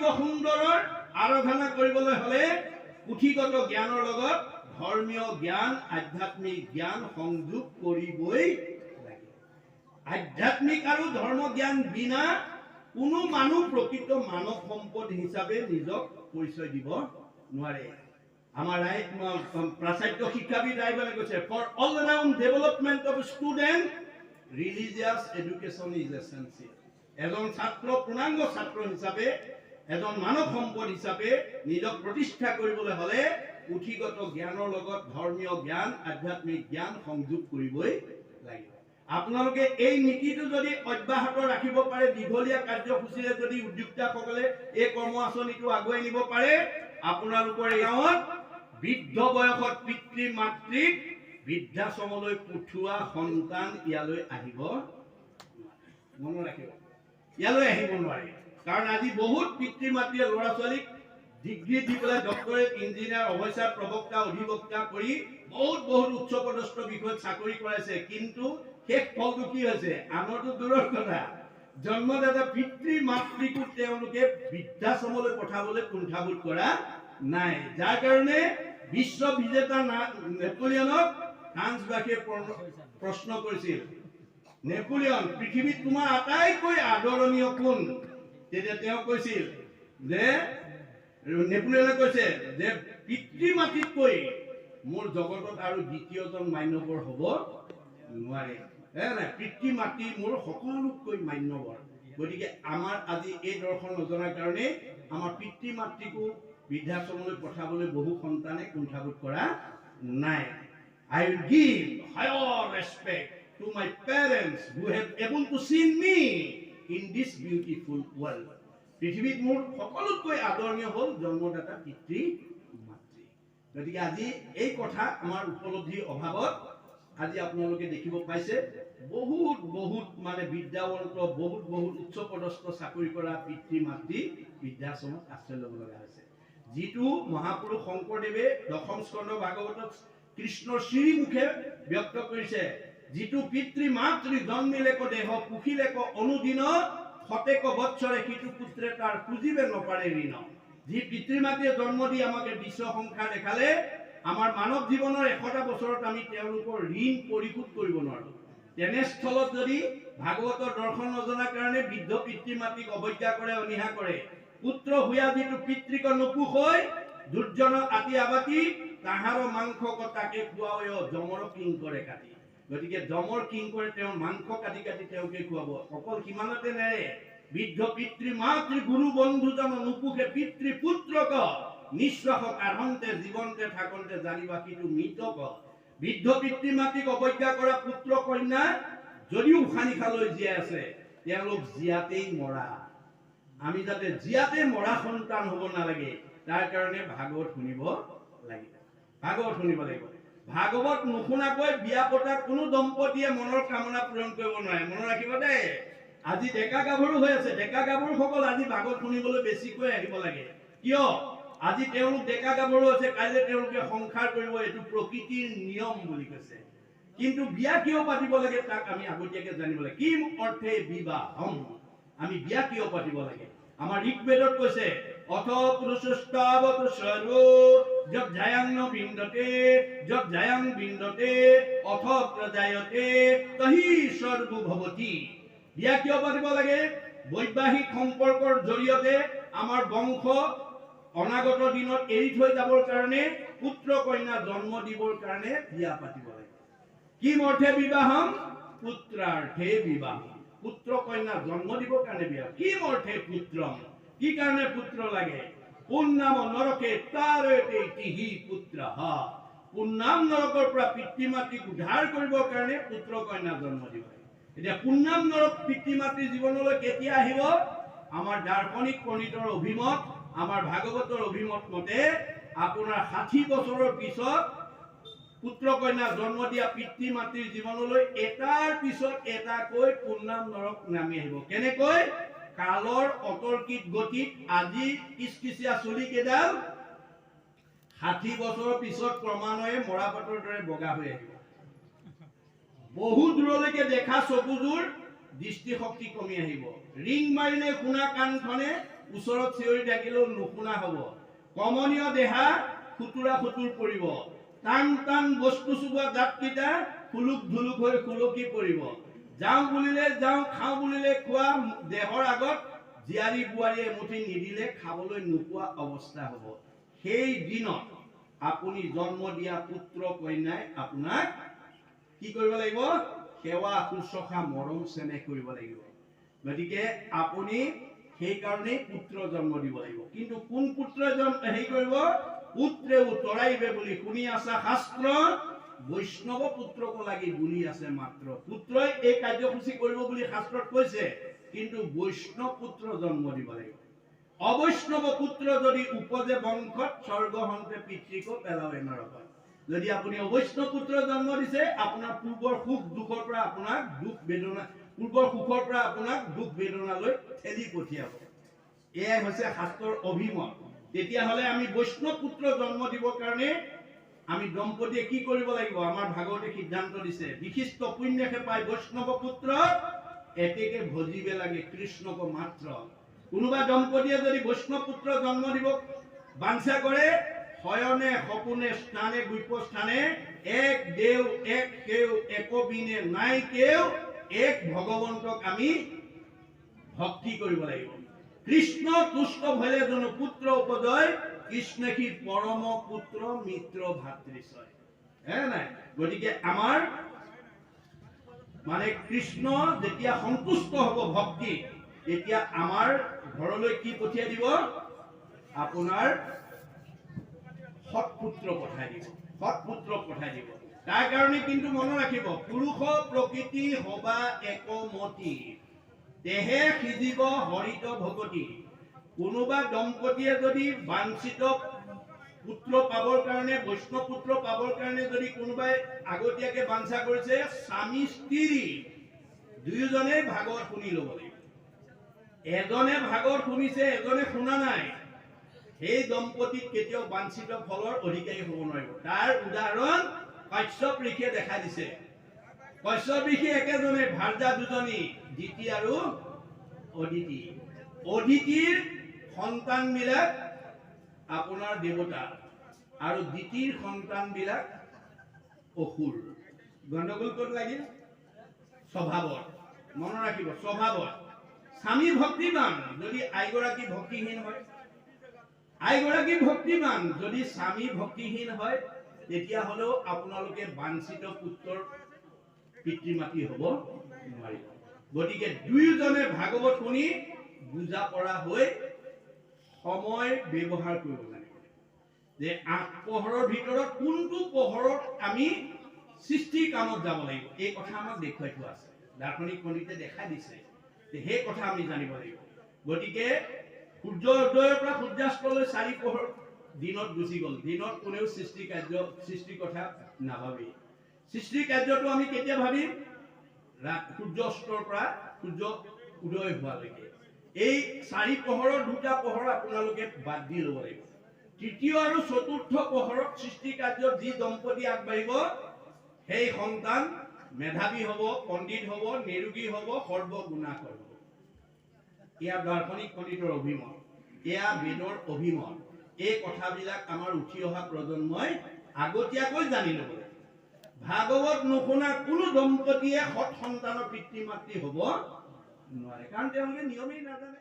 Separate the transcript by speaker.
Speaker 1: শিৱ সুন্দৰৰ আৰাধনা কৰিবলৈ হলে পুথিগত জ্ঞানৰ লগত ধৰ্মীয় জ্ঞান আধ্যাত্মিক জ্ঞান সংযোগ কৰিবই লাগে আধ্যাত্মিক আৰু ধৰ্ম জ্ঞান বিনা কোনো মানুহ প্ৰকৃত মানৱ সম্পদ হিচাপে নিজক পৰিচয় দিব নোৱাৰে আমাৰ প্ৰাচাত্য শিক্ষাবিদ ৰাইবানে কৈছে for all round development of student religious education is essential এজন ছাত্ৰ পূৰ্ণাংগ ছাত্ৰ হিচাপে এজন মানৱ সম্পদ হিচাপে নিজক প্ৰতিষ্ঠা কৰিবলৈ হলে পুথিগত জ্ঞানৰ লগত ধৰ্মীয় জ্ঞান আধ্যাত্মিক জ্ঞান সংযোগ কৰিবই লাগিব আপোনালোকে এই নীতিটো যদি অব্যাহত ৰাখিব পাৰে দীঘলীয়া কাৰ্যসূচীৰে যদি উদ্যোক্তাসকলে এই কৰ্ম আঁচনিটো আগুৱাই নিব পাৰে আপোনালোকৰ গাঁৱত বৃদ্ধ বয়সত পিতৃ মাতৃক বৃদ্ধাশ্ৰমলৈ পঠোৱা সন্তান ইয়ালৈ আহিব মনত ৰাখিব ইয়ালৈ আহিব নোৱাৰে কাৰণ আজি বহুত পিতৃ মাতৃয়ে ল'ৰা ছোৱালীক ডিগ্ৰী দি পেলাই ডক্টৰেট ইঞ্জিনিয়াৰ অফিচাৰ প্ৰবক্তা অধিবক্তা কৰি বহুত উচ্চ পদস্থ বিষয়ত চাকৰি কৰাইছে কিন্তু শেষ ফলটো কি হৈছে আমাৰতো দূৰৰ কথা জন্মদাতা পিতৃ মাতৃকো তেওঁলোকে বৃদ্ধাশ্ৰমলৈ পঠাবলৈ কুণ্ঠাবোধ কৰা নাই যাৰ কাৰণে বিশ্ব বিজেতা নেপোলিয়নক ফ্ৰান্সবাসীয়ে প্ৰশ্ন কৰিছিল নেপোলিয়ন পৃথিৱীত তোমাৰ আটাইতকৈ আদৰণীয় কোন তেতিয়া তেওঁ কৈছিল যে নেপোলিয়নে কৈছে যে পিতৃ মাতৃতকৈ মোৰ জগতত আৰু দ্বিতীয়জন মান্যবৰ হ'ব নোৱাৰে পিতৃ মাতৃ মোৰ সকলোতকৈ মান্যবৰ গতিকে আমাৰ আজি এই দৰ্শন নজনাৰ কাৰণে আমাৰ পিতৃ মাতৃকো বৃদ্ধাশ্ৰমলৈ পঠাবলৈ বহু সন্তানে কুণ্ঠাবোধ কৰা নাই I will give higher respect to my parents who have able to see me in this beautiful world পৃথিৱীত মোৰ সকলোতকৈ আদৰণীয় হ'ল জন্মদাতা পিতৃ মাতৃ গতিকে আজি এই কথা আমাৰ উপলব্ধিৰ অভাৱত আজি আপোনালোকে দেখিব পাইছে বহুত মানে বিদ্যাৱন্ত বহুত উচ্চ পদস্থ চাকৰি কৰা পিতৃ মাতৃ বৃদ্ধাশ্ৰমত আশ্ৰয় ল'ব লগা হৈছে যিটো মহাপুৰুষ শংকৰদেৱে দশম স্কন্ধ ভাগৱতত কৃষ্ণৰ শ্ৰীমুখে ব্যক্ত কৰিছে যিটো পিতৃ মাতৃ জন্মিলেক দেহ পুখিলেক অনুদিন শতেক বৎসৰে সিটো পুত্ৰে তাৰ খুজিবে নপাৰে ঋণ যি পিতৃ মাতৃয়ে জন্ম দি আমাকে বিশ্ব সংসাৰ দেখালে আমাৰ মানৱ জীৱনৰ 100টা বছৰত আমি তেওঁলোকৰ ঋণ পৰিশোধ কৰিব নোৱাৰো তেনেস্থলত যদি ভাগৱতৰ দৰ্শন নজনাৰ কাৰণে বৃদ্ধ পিতৃ মাতৃক অৱজ্ঞা কৰে অনিহা কৰে পুত্ৰ হুয়া যিটো পিতৃক নুপুষৈ দুৰ্জন আতি আবাতি তাহাৰ মাংস কটাকে খুৱায় জমৰ কিং কৰে কাটি গতিকে জমৰ কিং কৰে তেওঁৰ মাংস কাটি তেওঁকে খুৱাব অকল সিমানতে নেৰে বৃদ্ধ পিতৃ মাতৃ গুৰু বন্ধুজন নুপুষে পিতৃ পুত্ৰক নিঃশ্বাস কাঢ়ন্তে জীৱন্তে থাকন্তে জানিবা কিটো মৃতক বৃদ্ধ পিতৃ মাতৃক অৱজ্ঞা কৰা পুত্ৰ কন্যা যদিও উশানিশালৈ জীয়াই আছে তেওঁলোক জীয়াতেই মৰা আমি যাতে জীয়াতে মৰা সন্তান হ'ব নালাগে তাৰ কাৰণে ভাগৱত শুনিব লাগিব ভাগৱত নুশুনাকৈ বিয়া পতা কোনো দম্পতীয়ে মনৰ কামনা পূৰণ কৰিব নোৱাৰে মনত ৰাখিব দেই আজি ডেকা গাভৰু হৈ আছে ডেকা গাভৰুসকল আজি ভাগৱত শুনিবলৈ বেছিকৈ আহিব লাগে কিয় আজি তেওঁলোক ডেকা গাভৰু আছে কাইলৈ তেওঁলোকে সংসাৰ কৰিব এইটো প্ৰকৃতিৰ নিয়ম বুলি কৈছে কিন্তু বিয়া কিয় পাতিব লাগে তাক আমি আগতীয়াকৈ জানিব লাগে কি অৰ্থে বিবাহম আমি বিয়া কিয় পাতিব লাগে আমাৰ ঋগ্বেদত কৈছে অথ পুৰুষস্তাবত সৰ্বো যত জায়াং বিন্দতে অথ প্ৰজায়তে তহি সৰ্বো ভৱতি বিয়া কিয় পাতিব লাগে বৈবাহিক সম্পৰ্কৰ জৰিয়তে আমাৰ বংশ অনাগত দিনত এৰি থৈ যাবৰ কাৰণে পুত্ৰ কন্যা জন্ম দিবৰ কাৰণে বিয়া পাতিব লাগে কি অৰ্থে বিবাহম পুত্ৰাৰ্থে বিবাহম পুত্ৰ কন্যা জন্ম দিবৰ কাৰণে বিয়া কি অৰ্থে পুত্ৰম কি কাৰণে পুত্ৰ লাগে পুণ্যাম নৰকে তাৰেতে তিহি পুত্ৰঃ পুণ্যাম নৰকৰ পৰা পিতৃ মাতৃক উদ্ধাৰ কৰিবৰ কাৰণে পুত্ৰ কন্যা জন্ম দিব লাগে এতিয়া পুণ্যাম নৰক পিতৃ মাতৃ জীৱনলৈ কেতিয়া আহিব আমাৰ দাৰ্শনিক পণ্ডিতৰ অভিমত আমাৰ ভাগৱতৰ অভিমত মতে আপোনাৰ 60 বছৰৰ পিছত পুত্ৰ কন্যা জন্ম দিয়া পিতৃ মাতৃৰ জীৱনলৈ এটাৰ পিছত এটাকৈ পুণ্যাম নৰক নামি আহিব কেনেকৈ কালৰ অতৰ্কিত গতিত আজি কিচকিচিয়া চুলি কেডাল 60 বছৰৰ পিছত ক্ৰমান্বয়ে মৰাপাতৰ দৰে বগা হৈ আহিব বহু দূৰলৈকে দেখা চকুযোৰ দৃষ্টিশক্তি কমি আহিব ৰিং মাৰিলে শুনা কাণখনে ওচৰত চিঞৰি থাকিলেও নুশুনা হ'ব। কমনীয় দেহা খুতুৰা খুতুৰ পৰিব। টান টান বস্তু চুবোৱা দাঁতকেইটা খুলুক ধুলুক হৈ খুলকি পৰিব। যাওঁ বুলিলে যাওঁ, খাওঁ বুলিলে খোৱা, দেহৰ আগত জীয়াৰী বোৱাৰী এমুঠি নিদিলে খাবলৈ নোপোৱা অৱস্থা হ'ব। সেই দিনত আপুনি জন্ম দিয়া পুত্ৰ কন্যাই আপোনাক কি কৰিব লাগিব? সেৱা শুশ্ৰূষা মৰম চেনেহ কৰিব লাগিব। গতিকে আপুনি সেইকাৰণে পুত্ৰ জন্ম দিব লাগিব। কিন্তু কোন পুত্ৰ হেৰি কৰিব? পুত্ৰে উতৰাইবে বুলি শুনি আছা শাস্ত্ৰ, বৈষ্ণৱ পুত্ৰক লাগি বুলি আছে মাত্ৰ। পুত্ৰই এই কাৰ্যসূচী কৰিব বুলি শাস্ত্ৰত কৈছে, কিন্তু বৈষ্ণৱ পুত্ৰ জন্ম দিব লাগিব। অবৈষ্ণৱ পুত্ৰ যদি উপজে বংশত, স্বৰ্গহন্তে পিতৃক পেলাৱে নৰকত। যদি আপুনি অবৈষ্ণৱ পুত্ৰ জন্ম দিছে, আপোনাৰ পূৰ্বৰ সুখ দুখৰ পৰা আপোনাক দুখ বেদনা, পূৰ্বৰ সুখৰ পৰা আপোনাক দুখ বেদনালৈ ঠেলি পঠিয়াব। এয়াই হৈছে শাস্ত্ৰৰ অভিমত। তেতিয়াহ'লে আমি বৈষ্ণৱ পুত্ৰ জন্ম দিবৰ কাৰণে আমি দম্পতীয়ে কি কৰিব লাগিব? আমাৰ ভাগৱতে সিদ্ধান্ত দিছে, বিশিষ্ট পুণ্যকে পায় বৈষ্ণৱ পুত্ৰ, এতেকে ভজিবে লাগে কৃষ্ণক মাত্ৰ। কোনোবা দম্পতীয়ে যদি বৈষ্ণৱ পুত্ৰ জন্ম দিব বাঞ্ছা কৰে, শয়নে সপোনে স্থানে গুপ্য স্থানে, এক দেও এক কেও একবিনে নাই কেও, এক ভগৱন্তক আমি ভক্তি কৰিব লাগিব। কৃষ্ণ তুষ্ট ভলে জন পুত্ৰ উপজয়, কৃষ্ণেকি পৰম পুত্ৰ মিত্ৰ ভাতৃশয়। নাই? গতিকে আমাৰ মানে কৃষ্ণ যেতিয়া সন্তুষ্ট হ'ব ভক্তি, তেতিয়া আমাৰ ঘৰলৈ কি পঠিয়াই দিব? আপোনাৰ সৎপুত্ৰ পঠাই দিব। সৎপুত্ৰ পঠাই দিব। তাৰ কাৰণে কিন্তু মনত ৰাখিব, পুৰুষ প্ৰকৃতি হবা একমতি, দেহে সিজিব হৰিত ভগতি। কোনোবা দম্পতীয়ে যদি বাঞ্ছিত পুত্ৰ পাবৰ কাৰণে, বৈষ্ণৱ পুত্ৰ পাবৰ কাৰণে যদি কোনোবাই আগতীয়াকে বাঞ্ছা কৰিছে, স্বামী স্ত্ৰী দুয়োজনে ভাগৱত শুনি ল'ব লাগিব। এজনে ভাগৱত শুনিছে, এজনে শুনা নাই, সেই দম্পতীত কেতিয়াও বাঞ্ছিত ফলৰ অধিকাৰী হ'ব নোৱাৰিব। তাৰ উদাহৰণ কাশ্যপ ঋষিয়ে দেখা দিছে। কাশ্যপ ঋষি একেজনে, ভাৰ্যা দুজনী, দিতি আৰু অদিতি। অদিতিৰ সন্তানবিলাক আপোনাৰ দেৱতা আৰু দিতিৰ সন্তানবিলাক অসুৰ। গণ্ডগোল ক'ত লাগিল? স্বভাৱত। মনত ৰাখিব, স্বভাৱত। স্বামী ভক্তিবান, যদি আইগৰাকী ভক্তিহীন হয়, আইগৰাকী ভক্তিবান, যদি স্বামী ভক্তিহীন হয়, তেতিয়াহ'লেও আপোনালোকে বাঞ্ছিত পুত্ৰৰ পিতৃ মাতৃ হ'ব নোৱাৰিব। গতিকে দুয়োজনে ভাগৱত শুনি বুজা পৰা হৈ সময় ব্যৱহাৰ কৰিব লাগিব, যে ৮ পহৰৰ ভিতৰত কোনটো পহৰত আমি সৃষ্টিৰ কামত যাব লাগিব। এই কথা আমাক দেখুৱাই থোৱা আছে, দাৰ্শনিক পণ্ডিতে দেখাই দিছে। সেই কথা আমি জানিব লাগিব। গতিকে সূৰ্য উদয়ৰ পৰা সূৰ্যাস্তলৈ ৪ পহৰ দিনত গুচি গ'ল। দিনত কোনেও সৃষ্টিৰ কথা নাভাবি। সৃষ্টিৰ কাৰ্যটো আমি কেতিয়া ভাবিম? সূৰ্য অস্তৰ পৰা সূৰ্য উদয় হোৱালৈকে। এই ৪ পহৰৰ ২টা পহৰ আপোনালোকে বাদ দি ল'ব লাগিব। তৃতীয় আৰু চতুৰ্থ পহৰত সৃষ্টি কাৰ্যত যি দম্পতি আগবাঢ়িব, সেই সন্তান মেধাৱী হ'ব, পণ্ডিত হ'ব, নিৰোগী হ'ব, সৰ্বগুণাকৰ হ'ব। এয়া দাৰ্শনিক পণ্ডিতৰ অভিমত, এয়া বেদৰ অভিমত। এই কথাবিলাক আমাৰ উঠি অহা প্ৰজন্মই আগতীয়াকৈ জানি ল'ব লাগিব। ভাগৱত নুশুনা কোনো দম্পতীয়ে সৎ সন্তানৰ পিতৃ মাতৃ হ'ব নোৱাৰে, কাৰণ তেওঁলোকে নিয়মেই নাজানে।